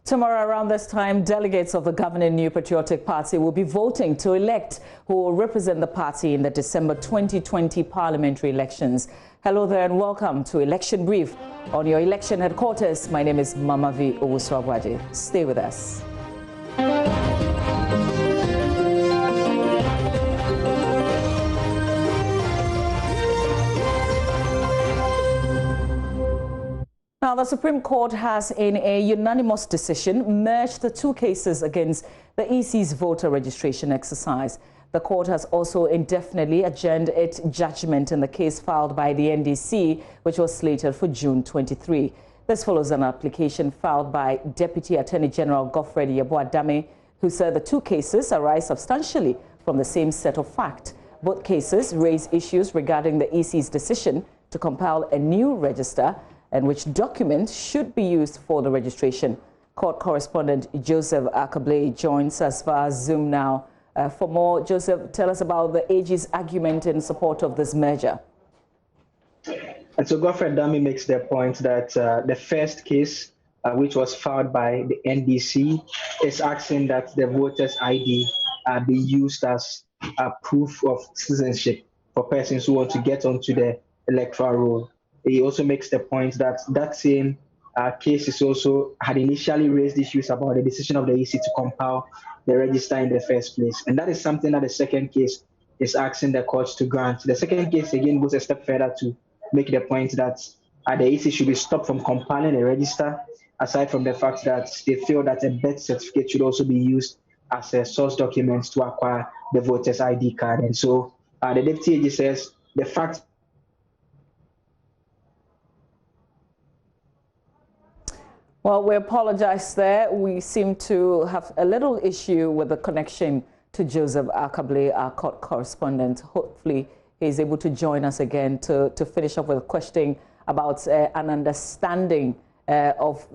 Tomorrow around this time, delegates of the governing New Patriotic Party will be voting to elect who will represent the party in the December 2020 parliamentary elections. Hello there and welcome to Election Brief on your election headquarters. My name is Mamavi Owusu-Agbaje. Stay with us. Now, the Supreme Court has, in a unanimous decision, merged the two cases against the EC's voter registration exercise. The court has also indefinitely adjourned its judgment in the case filed by the NDC, which was slated for June 23. This follows an application filed by Deputy Attorney General Godfrey Bantama, who said the two cases arise substantially from the same set of facts. Both cases raise issues regarding the EC's decision to compile a new register and which documents should be used for the registration. Court correspondent Joseph Akable joins us via Zoom now. For more, Joseph, tell us about the AG's argument in support of this merger. And so Godfrey Bantama makes the point that the first case, which was filed by the NDC, is asking that the voters' ID be used as a proof of citizenship for persons who want to get onto the electoral roll. He also makes the point that that same case is also had initially raised issues about the decision of the EC to compile the register in the first place. And that is something that the second case is asking the courts to grant. The second case, again, goes a step further to make the point that the EC should be stopped from compiling a register, aside from the fact that they feel that a birth certificate should also be used as a source document to acquire the voter's ID card. And so the Deputy AG says the fact. Well, we apologize there. We seem to have a little issue with the connection to Joseph Akable, our court correspondent. Hopefully, he's able to join us again to finish up with a question about an understanding of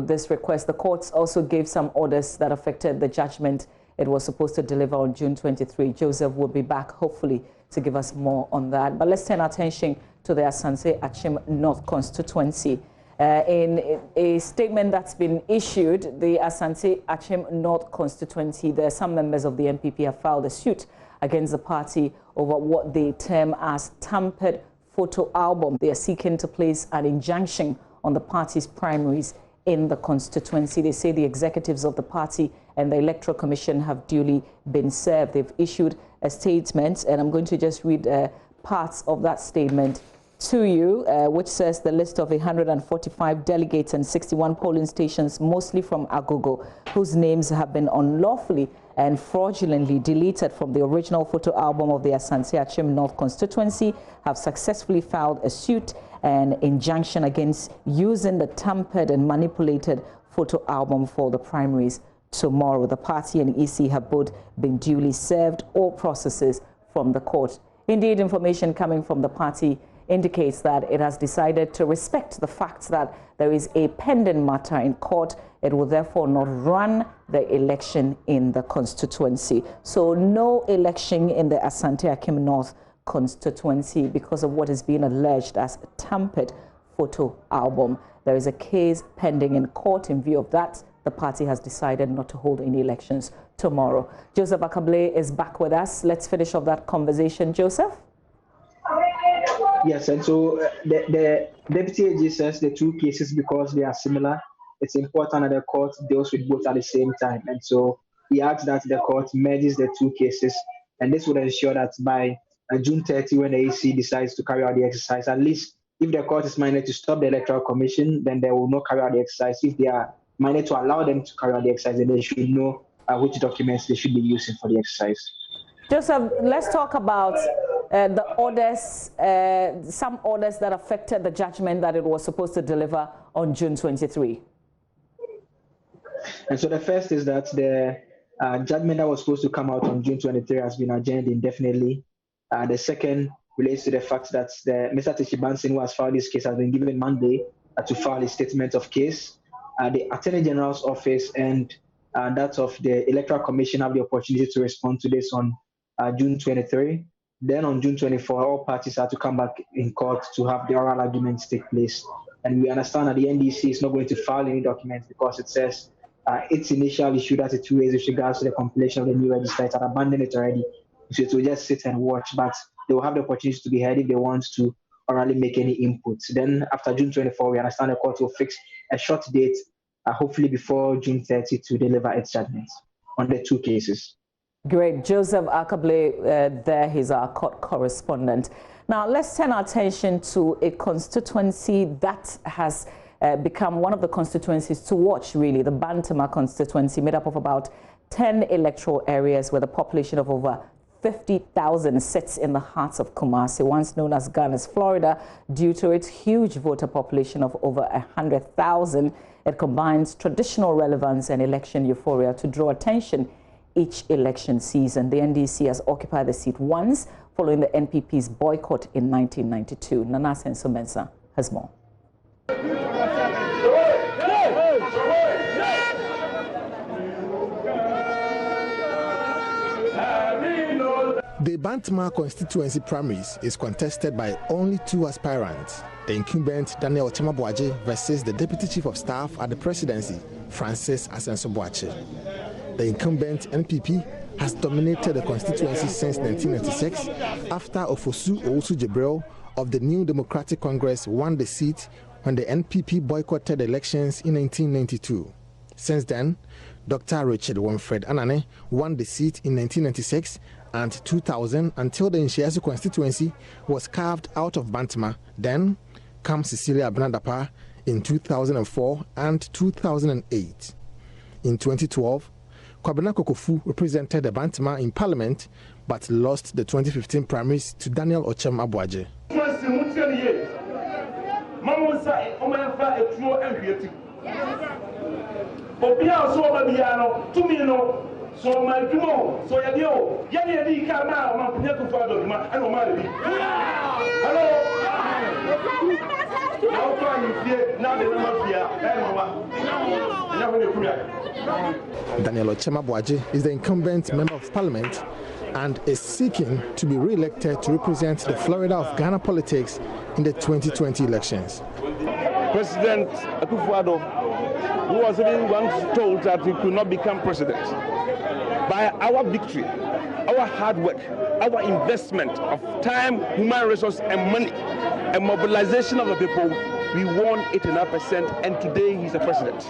this request. The courts also gave some orders that affected the judgment it was supposed to deliver on June 23. Joseph will be back, hopefully, to give us more on that. But let's turn our attention to the Asante Akim North constituency. In a statement that's been issued, the Asante Akim North constituency, there are some members of the MPP have filed a suit against the party over what they term as tampered photo album. They are seeking to place an injunction on the party's primaries in the constituency. They say the executives of the party and the Electoral Commission have duly been served. They've issued a statement, and I'm going to just read parts of that statement to you, which says the list of 145 delegates and 61 polling stations, mostly from Agogo, whose names have been unlawfully and fraudulently deleted from the original photo album of the Asante Akim North constituency, have successfully filed a suit and injunction against using the tampered and manipulated photo album for the primaries tomorrow. The party and EC have both been duly served all processes from the court. Indeed, information coming from the party indicates that it has decided to respect the fact that there is a pending matter in court. It will therefore not run the election in the constituency. So no election in the Asante Akim North constituency because of what is being alleged as a tampered photo album. There is a case pending in court. In view of that, the party has decided not to hold any elections tomorrow. Joseph Akable is back with us. Let's finish off that conversation, Joseph. Yes, and so the Deputy AG says the two cases, because they are similar, it's important that the court deals with both at the same time. And so he asks that the court merges the two cases, and this would ensure that by June 30, when the AC decides to carry out the exercise, at least if the court is minded to stop the Electoral Commission, then they will not carry out the exercise. If they are minded to allow them to carry out the exercise, then they should know which documents they should be using for the exercise. Joseph, let's talk about the orders, some orders that affected the judgment that it was supposed to deliver on June 23. And so the first is that the judgment that was supposed to come out on June 23 has been adjourned indefinitely. The second relates to the fact that Mr. Tishibansin, who has filed this case, has been given Monday to file a statement of case. The Attorney General's office and that of the Electoral Commission have the opportunity to respond to this on June 23. Then on June 24, all parties are to come back in court to have the oral arguments take place. And we understand that the NDC is not going to file any documents because it says its initial issue that it raised with regards to the compilation of the new register, it had abandoned it already. So it will just sit and watch, but they will have the opportunity to be heard if they want to orally make any inputs. Then after June 24, we understand the court will fix a short date, hopefully before June 30, to deliver its judgment on the two cases. Great. Joseph Akable, there he's our court correspondent. Now let's turn our attention to a constituency that has become one of the constituencies to watch, really, the Bantama constituency, made up of about 10 electoral areas with a population of over 50,000, sits in the heart of Kumasi, once known as Ghana's Florida, due to its huge voter population of over 100,000. It combines traditional relevance and election euphoria to draw attention each election season. The NDC has occupied the seat once, following the NPP's boycott in 1992. Nana Senso-Mensah has more. The Bantama constituency primaries is contested by only two aspirants, the incumbent Daniel Akim versus the Deputy Chief of Staff at the Presidency, Francis Asante. The incumbent NPP has dominated the constituency since 1996 after Ofosu Owusu Jibril of the New Democratic Congress won the seat when the NPP boycotted elections in 1992. Since then, Dr. Richard Winfred Anane won the seat in 1996 and 2000 until the Nshiasu constituency was carved out of Bantama. Then comes Cecilia Abnadapa in 2004 and 2008. In 2012, Kwabena Kokofu represented the Bantama in Parliament but lost the 2015 primaries to Daniel Ochem Abuaje. So my dumo, so yadio, yani kama mapunya kufado ma ano mali. Hello. Now try you fear, now the number fear. Daniel Ochem Abuaje is the incumbent member of parliament and is seeking to be re-elected to represent the Florida of Ghana politics in the 2020 elections. President Akufo-Addo, who was even once told that he could not become president, by our victory, our hard work, our investment of time, human resources, and money, and mobilization of the people, we won 89%, and today he's the president.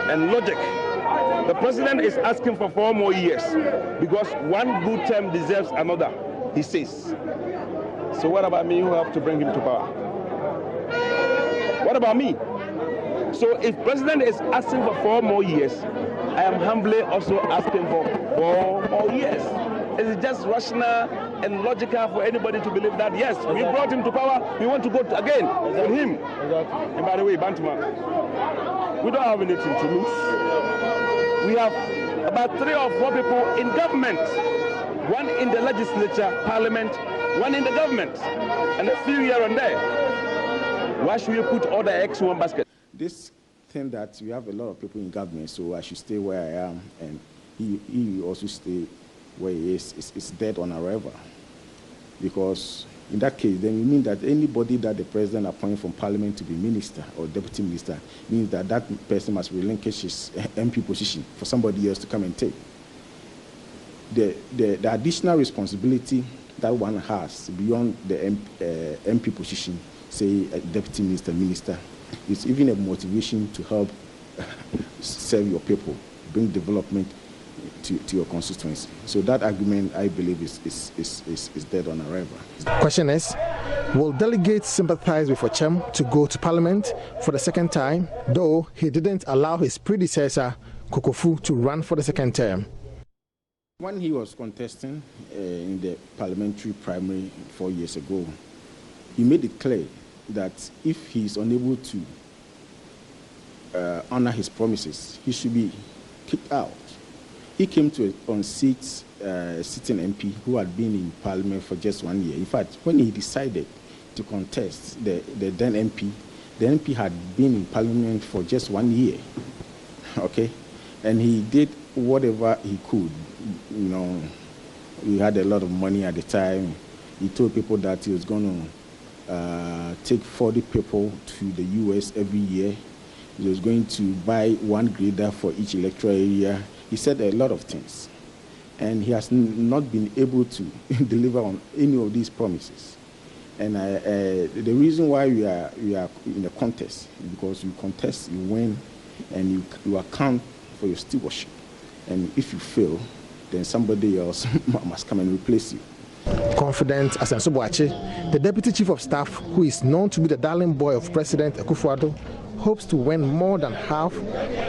And logic, the president is asking for 4 more years because one good term deserves another, he says. So what about me who have to bring him to power? What about me? So if president is asking for 4 more years, I am humbly also asking for 4 more years. Is it just rational and logical for anybody to believe that, yes, we brought him to power, we want to go again with him? And by the way, Bantama, we don't have anything to lose. We have about 3 or 4 people in government, 1 in the legislature, parliament, 1 in the government, and a few here and there. Why should we put all the eggs in one basket? This thing that we have a lot of people in government, so I should stay where I am, and he also stay where he is. It's dead on arrival. Because in that case, then it means that anybody that the president appoints from parliament to be minister or deputy minister means that that person must relinquish his MP position for somebody else to come and take. The additional responsibility that one has beyond the MP position, say a deputy minister, it's even a motivation to help serve your people, bring development to your constituency. So that argument, I believe, is dead on arrival. Question is, will delegates sympathize with Ochem to go to parliament for the 2nd time, though he didn't allow his predecessor, Kokofu, to run for the 2nd term? When he was contesting in the parliamentary primary 4 years ago, he made it clear that if he is unable to honor his promises, he should be kicked out. He came to on sitting MP who had been in parliament for just 1 year. In fact, when he decided to contest, the then MP, the MP had been in parliament for just 1 year, okay? And he did whatever he could. You know, he had a lot of money at the time. He told people that he was going to take 40 people to the US every year. He was going to buy one grader for each electoral area. He said a lot of things. And he has not been able to deliver on any of these promises. And the reason why we are in a contest is because you contest, you win, and you account for your stewardship. And if you fail, then somebody else must come and replace you. Confident Asante Akim, the Deputy Chief of Staff, who is known to be the darling boy of President Akufo-Addo, hopes to win more than half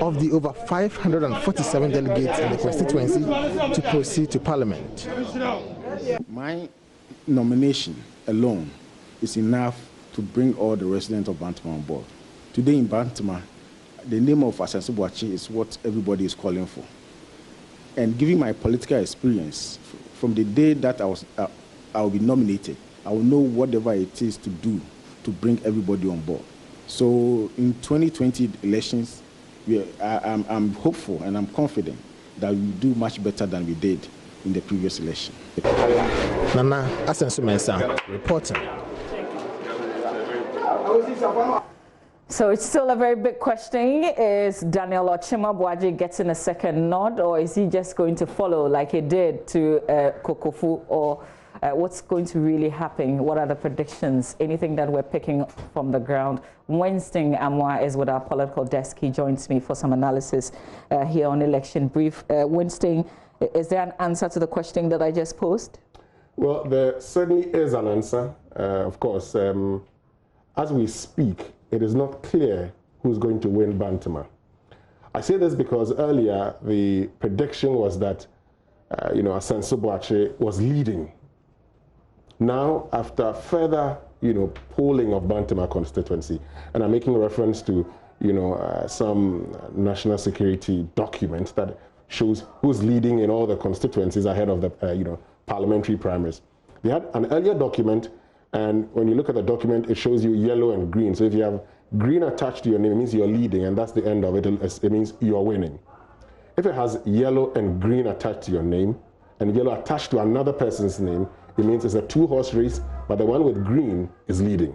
of the over 547 delegates in the constituency to proceed to Parliament. My nomination alone is enough to bring all the residents of Bantama on board. Today in Bantama, the name of Asante Akim is what everybody is calling for. And given my political experience, from the day that I will be nominated, I will know whatever it is to do to bring everybody on board. So in 2020 elections, I'm hopeful and I'm confident that we will do much better than we did in the previous election. Nana Asensu reporting. So it's still a very big question. Is Daniel Ochima-Boaji getting a second nod, or is he just going to follow like he did to Kokofu, or what's going to really happen? What are the predictions? Anything that we're picking from the ground? Winston Amwa is with our political desk. He joins me for some analysis here on Election Brief. Winston, is there an answer to the question that I just posed? Well, there certainly is an answer. Of course, as we speak, it is not clear who's going to win Bantama. I say this because earlier the prediction was that, Asante Akim was leading. Now, after further, polling of Bantama constituency, and I'm making reference to, some national security document that shows who's leading in all the constituencies ahead of the, parliamentary primaries. They had an earlier document, and when you look at the document, it shows you yellow and green. So if you have green attached to your name, it means you're leading, and that's the end of it. It means you're winning. If it has yellow and green attached to your name, and yellow attached to another person's name, it means it's a two-horse race, but the one with green is leading.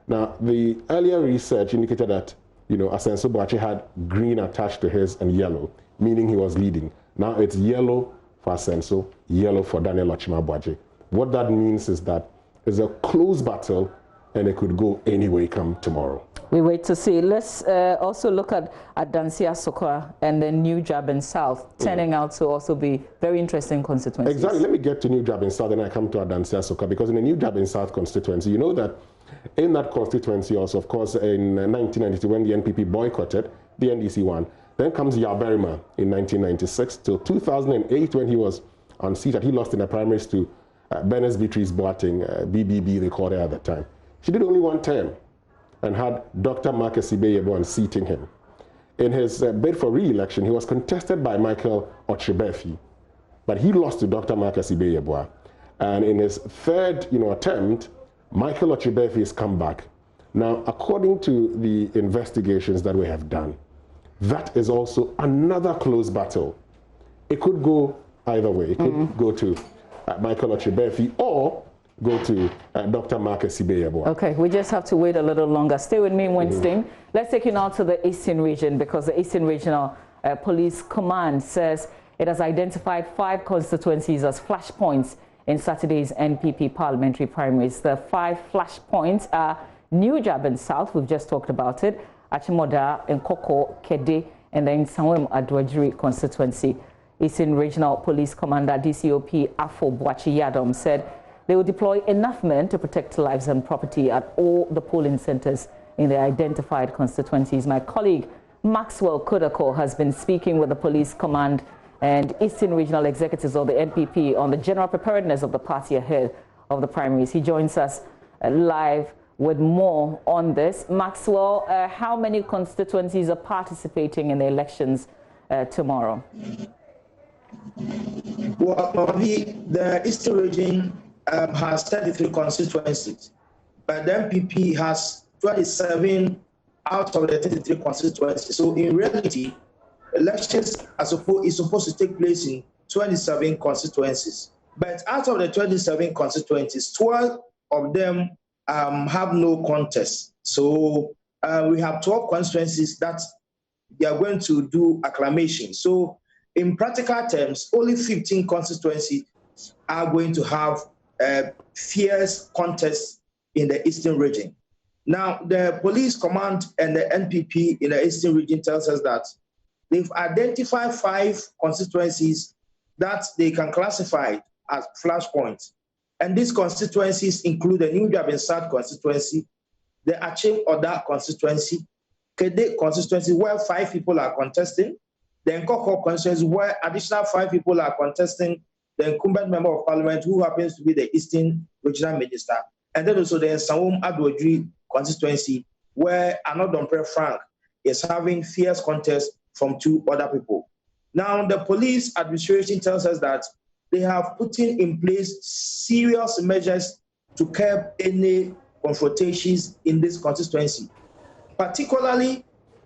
Now, the earlier research indicated that, Asante Akim had green attached to his and yellow, meaning he was leading. Now it's yellow for Asante, yellow for Daniel Ochima-Boaji. What that means is that it's a close battle, and it could go any way come tomorrow. We wait to see. Let's also look at Adansia Sokwa and then New Jabin South, turning out to also be very interesting constituencies. Exactly. Let me get to New Jabin South, and I come to Adansia Sokwa, because in the New Jabin South constituency, you know that in that constituency also, of course, in 1992, when the NPP boycotted, the NDC won. Then comes Yaberima in 1996 till 2008, when he was unseated. He lost in the primaries to Benes Beatrice Boateng, BBB they called her at the time. She did only one term and had Dr. Marcus Ibeyebo unseating him. In his bid for re-election, he was contested by Michael Ochebefi, but he lost to Dr. Marcus Ibeyebo. And in his third attempt, Michael Ochebefi has come back. Now, according to the investigations that we have done, that is also another close battle. It could go either way. It could go to Michael Ochebefi or go to Dr. Marcus Ibeyebo. Okay, we just have to wait a little longer. Stay with me, Winston. Let's take you now to the Eastern region, because the Eastern Regional Police Command says it has identified 5 constituencies as flashpoints in Saturday's NPP parliamentary primaries. The 5 flashpoints are New Jabin South, we've just talked about it, Achimoda, Nkoko, Kede, and then Sanwem Adwajiri constituency. Eastern Regional Police Commander DCOP Afo Boachi Yadom said they will deploy enough men to protect lives and property at all the polling centers in the identified constituencies. My colleague Maxwell Kodako has been speaking with the police command and Eastern Regional executives of the NPP on the general preparedness of the party ahead of the primaries. He joins us live with more on this. Maxwell, how many constituencies are participating in the elections tomorrow? Well, the Eastern region has 33 constituencies, but the MPP has 27 out of the 33 constituencies. So in reality, elections is supposed to take place in 27 constituencies. But out of the 27 constituencies, 12 of them have no contest. So we have 12 constituencies that they are going to do acclamation. So in practical terms, only 15 constituencies are going to have fierce contests in the Eastern region. Now, the police command and the NPP in the Eastern region tells us that they've identified 5 constituencies that they can classify as flashpoints. And these constituencies include the New Jabin South constituency, the Achim Oda constituency, Kede constituency where 5 people are contesting, the Nkoko constituency where additional 5 people are contesting, the incumbent member of parliament who happens to be the Eastern regional minister, and then also the Nsawam Adwodri constituency where Anodompre Frank is having fierce contest from 2 other people. Now, the police administration tells us that they have put in place serious measures to curb any confrontations in this constituency. Particularly,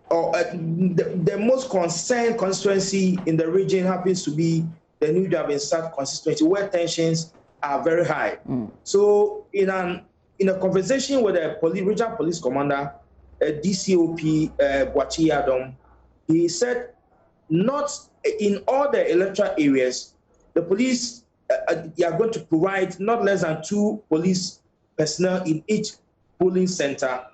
the most concerned constituency in the region happens to be the New Jabin South constituency, where tensions are very high. So, in a conversation with the regional police commander, DCOP Boachi Adam, he said, not in all the electoral areas, the police are going to provide not less than 2 police personnel in each polling center.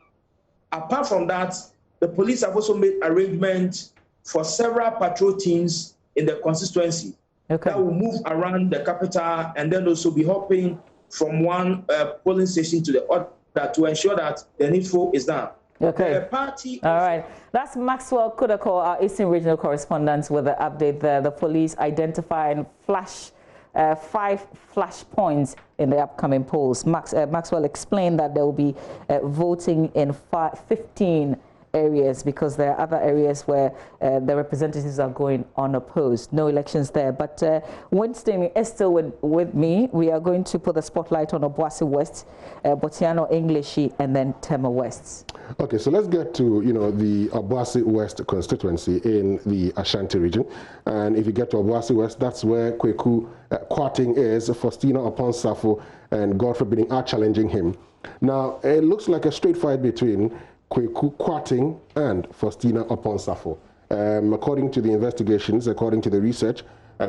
Apart from that, the police have also made arrangements for several patrol teams in the constituency that will move around the capital and then also be hopping from one polling station to the other to ensure that the needful is done. Okay. All right. That's Maxwell Kudako, our Eastern Regional Correspondent, with the update there. The police identifying 5 flash points in the upcoming polls. Maxwell explained that there will be voting in 15 areas because there are other areas where the representatives are going unopposed. No elections there. But Winston is still with me. We are going to put the spotlight on Obuasi West, Botiano Englishi, and then Tema West. Okay, so let's get to, the Obuasi West constituency in the Ashanti region. And if you get to Obuasi West, that's where Kweku Kwarteng is. Faustina Oponsafo and Godfrey Bidding are challenging him. Now, it looks like a straight fight between Kweku Kwarteng and Faustina Oponsafo. According to the investigations, according to the research,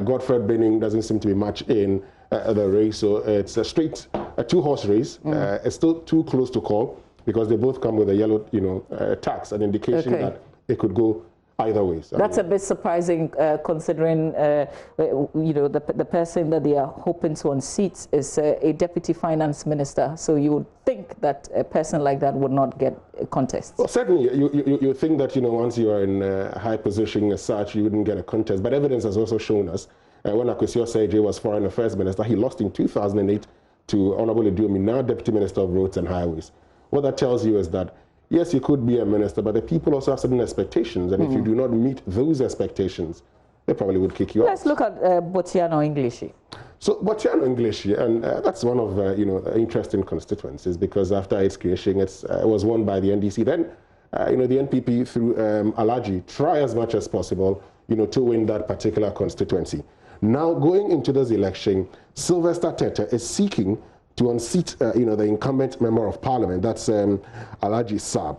Godfrey Bidding doesn't seem to be much in the race, so it's a straight 2-horse race. It's still too close to call, because they both come with a yellow, tax, an indication that it could go either way. So that's a bit surprising, considering, the person that they are hoping to unseat is a deputy finance minister. So you would think that a person like that would not get a contest. Well, certainly, you think that, once you are in a high position as such, you wouldn't get a contest. But evidence has also shown us, when Akwesi Osei was foreign affairs minister, he lost in 2008 to Honorable Eduomi, now deputy minister of roads and highways. What that tells you is that, yes, you could be a minister, but the people also have certain expectations. And if you do not meet those expectations, they probably would kick you out. Let's look at Botiano Englishi. So Botiano Englishi, and that's one of the interesting constituencies, because after its creation, it was won by the NDC. Then, the NPP through Alaji try as much as possible, to win that particular constituency. Now, going into this election, Sylvester Tete is seeking to unseat, the incumbent member of parliament, that's Alaji Saab.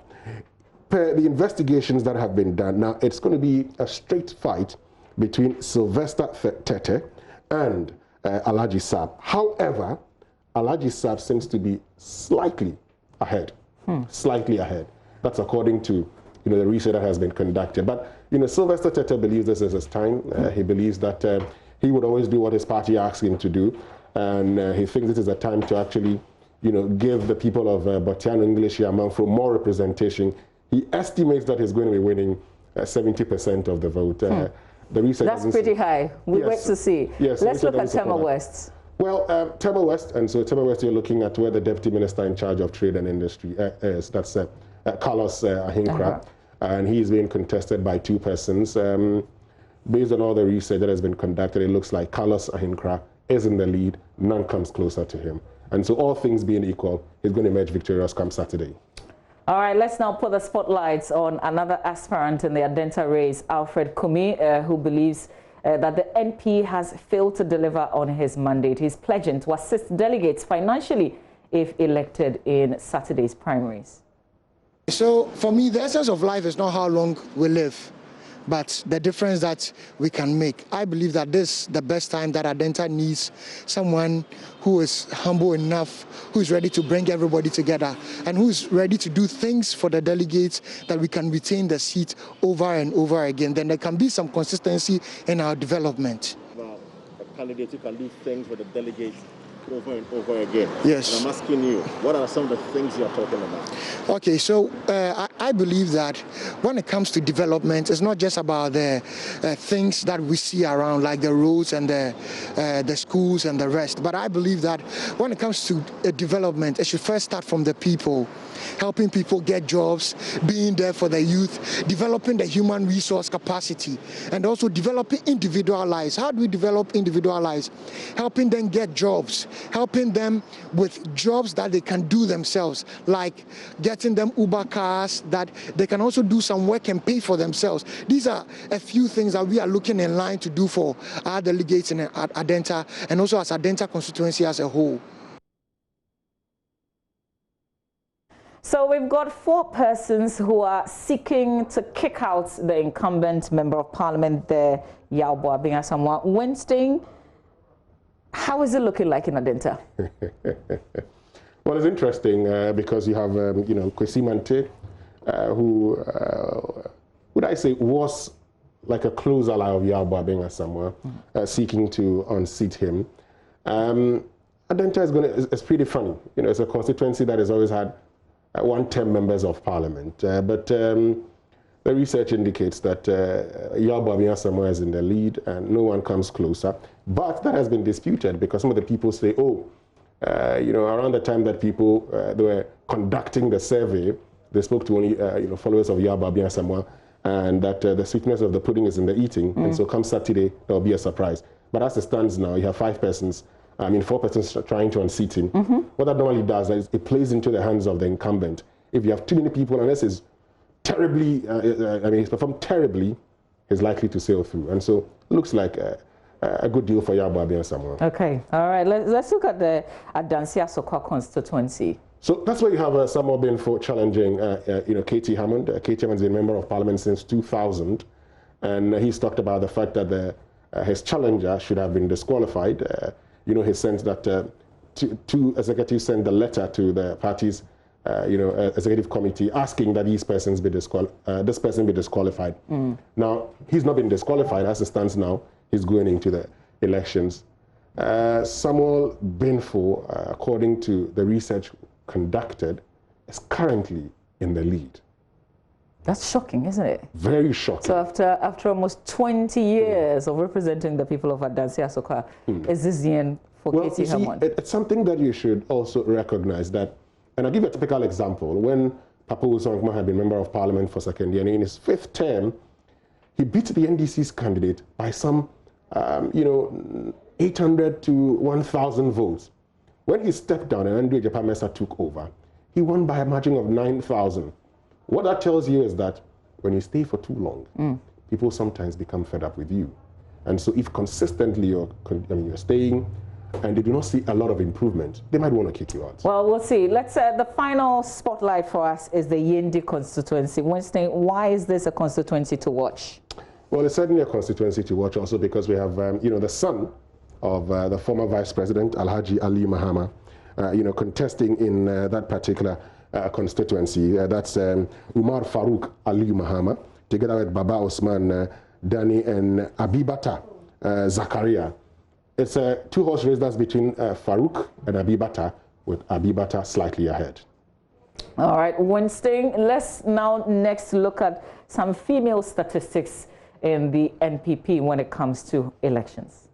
Per the investigations that have been done, now it's going to be a straight fight between Sylvester Tete and Alaji Saab. However, Alaji Saab seems to be slightly ahead, slightly ahead. That's according to, the research that has been conducted. But, Sylvester Tete believes this is his time. He believes that he would always do what his party asks him to do. And he thinks this is a time to actually, give the people of Botiano English Amanfro more representation. He estimates that he's going to be winning 70% of the vote. The research that's pretty high. We wait to see. Yes, let's look at Tema West. Well, Tema West, and so Tema West, you're looking at where the deputy minister in charge of trade and industry is. That's Carlos Ahinkra, and he's being contested by 2 persons. Based on all the research that has been conducted, it looks like Carlos Ahinkra is in the lead, none comes closer to him. And so all things being equal, he's going to emerge victorious come Saturday. All right, let's now put the spotlights on another aspirant in the Adenta race, Alfred Kumi, who believes that the NP has failed to deliver on his mandate. He's pledging to assist delegates financially if elected in Saturday's primaries. So for me, the essence of life is not how long we live, but the difference that we can make. I believe that this is the best time that Adenta needs someone who is humble enough, who is ready to bring everybody together, and who is ready to do things for the delegates that we can retain the seat over and over again. Then there can be some consistency in our development. Well, a candidate who can do things for the delegates over and over again. Yes. And I'm asking you, what are some of the things you're talking about? Okay, so I believe that when it comes to development, it's not just about the things that we see around, like the roads and the schools and the rest. But I believe that when it comes to development, it should first start from the people, helping people get jobs, being there for the youth, developing the human resource capacity, and also developing individual lives. How do we develop individual lives? Helping them get jobs, helping them with jobs that they can do themselves, like getting them Uber cars that they can also do some work and pay for themselves. These are a few things that we are looking in line to do for our delegates in Adenta and also as Adenta constituency as a whole. So we've got 4 persons who are seeking to kick out the incumbent member of parliament there, Yalbo Abinga Wednesday. How is it looking like in Adenta? Well, it's interesting because you have, Kwesi Mante, who, would I say, was like a close ally of Yalbo Abinga seeking to unseat him. Adenta is pretty funny. You know, it's a constituency that has always had 1-term members of parliament, but the research indicates that Yalbo Abinga is in the lead and no one comes closer. But that has been disputed because some of the people say, around the time that people they were conducting the survey, they spoke to only followers of Yalbo Abinga and that the sweetness of the pudding is in the eating, and so come Saturday there will be a surprise. But as it stands now, you have 4 persons trying to unseat him. What that normally does is it plays into the hands of the incumbent. If you have too many people, unless it's terribly, he's performed terribly, he's likely to sail through. And so it looks like a good deal for Yalbo Abinga. Okay, all right. Let's look at the Adansi Asokwa constituency. So that's where you have Samuel Benfo challenging, Katie Hammond. Katie Hammond's been a member of parliament since 2000, and he's talked about the fact that his challenger should have been disqualified. He sent that 2 executives sent the letter to the party's, executive committee asking that this person be disqualified. Now, he's not been disqualified as it stands now. He's going into the elections. Samuel Benfo, according to the research conducted, is currently in the lead. That's shocking, isn't it? Very shocking. So after almost 20 years of representing the people of Adansi Asokwa, is this the end for Katie Hammond? It's something that you should also recognize that, and I'll give you a typical example. When Papa Usongma had been member of parliament for second year, and in his 5th term, he beat the NDC's candidate by some, 800 to 1,000 votes. When he stepped down and Andrew Ejapamesa took over, he won by a margin of 9,000. What that tells you is that when you stay for too long, people sometimes become fed up with you. And so if consistently you're staying and they do not see a lot of improvement, they might want to kick you out. Well, we'll see. Let's the final spotlight for us is the Yendi constituency. Winston, why is this a constituency to watch? Well, it's certainly a constituency to watch also because we have, the son of the former Vice President, Alhaji Ali Mahama, contesting in that particular constituency. That's Umar Farouk Ali Mahama, together with Baba Osman Dani and Abibata Zakaria. It's a 2-horse race that's between Farouk and Abibata, with Abibata slightly ahead. All right, Winston, let's now next look at some female statistics in the NPP when it comes to elections.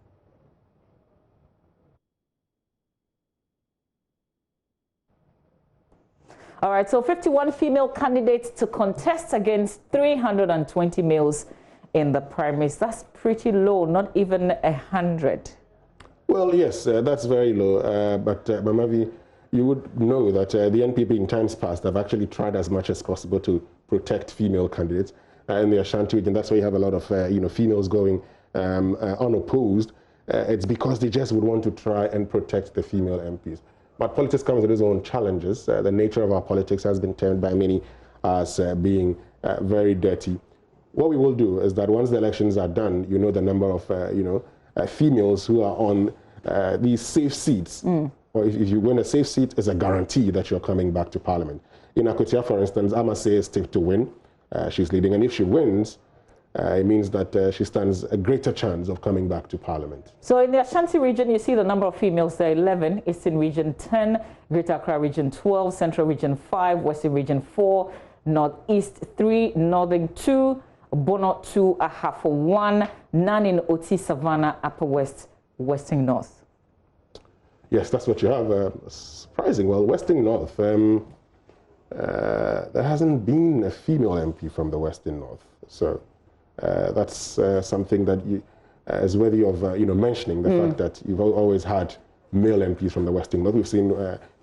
All right, so 51 female candidates to contest against 320 males in the primaries. That's pretty low, not even 100. Well, yes, that's very low. But Mamavi, you would know that the NPP in times past have actually tried as much as possible to protect female candidates in the Ashanti region. That's why you have a lot of females going unopposed. It's because they just would want to try and protect the female MPs. But politics comes with its own challenges. The nature of our politics has been termed by many as being very dirty. What we will do is that once the elections are done, you know the number of females who are on these safe seats. Or if you win a safe seat, it's a guarantee that you're coming back to Parliament. In Akutia, for instance, Amase is tipped to win. She's leading, and if she wins, it means that she stands a greater chance of coming back to Parliament. So in the Ashanti region, you see the number of females there, 11, Eastern region 10, Greater Accra region 12, Central region 5, Western region 4, Northeast 3, Northern 2, Bono 2, Ahafo 1, none in Oti, Savannah, Upper West, Western North. Yes, that's what you have. Surprising. Well, Western North, there hasn't been a female MP from the Western North. So that's something that is worthy of mentioning, the fact that you've always had male MPs from the Western North. We've seen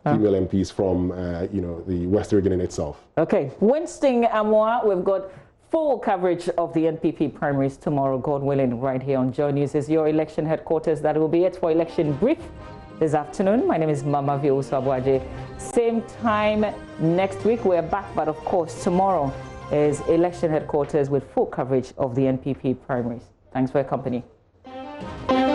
female MPs from the West region in itself. Okay. Wednesday, Amwa, we've got full coverage of the NPP primaries tomorrow, God willing, right here on JoyNews. Is your election headquarters. That will be it for Election Brief this afternoon. My name is Mama Viosabwaje. Same time next week, we're back, but of course, tomorrow is election headquarters with full coverage of the NPP primaries. Thanks for your company.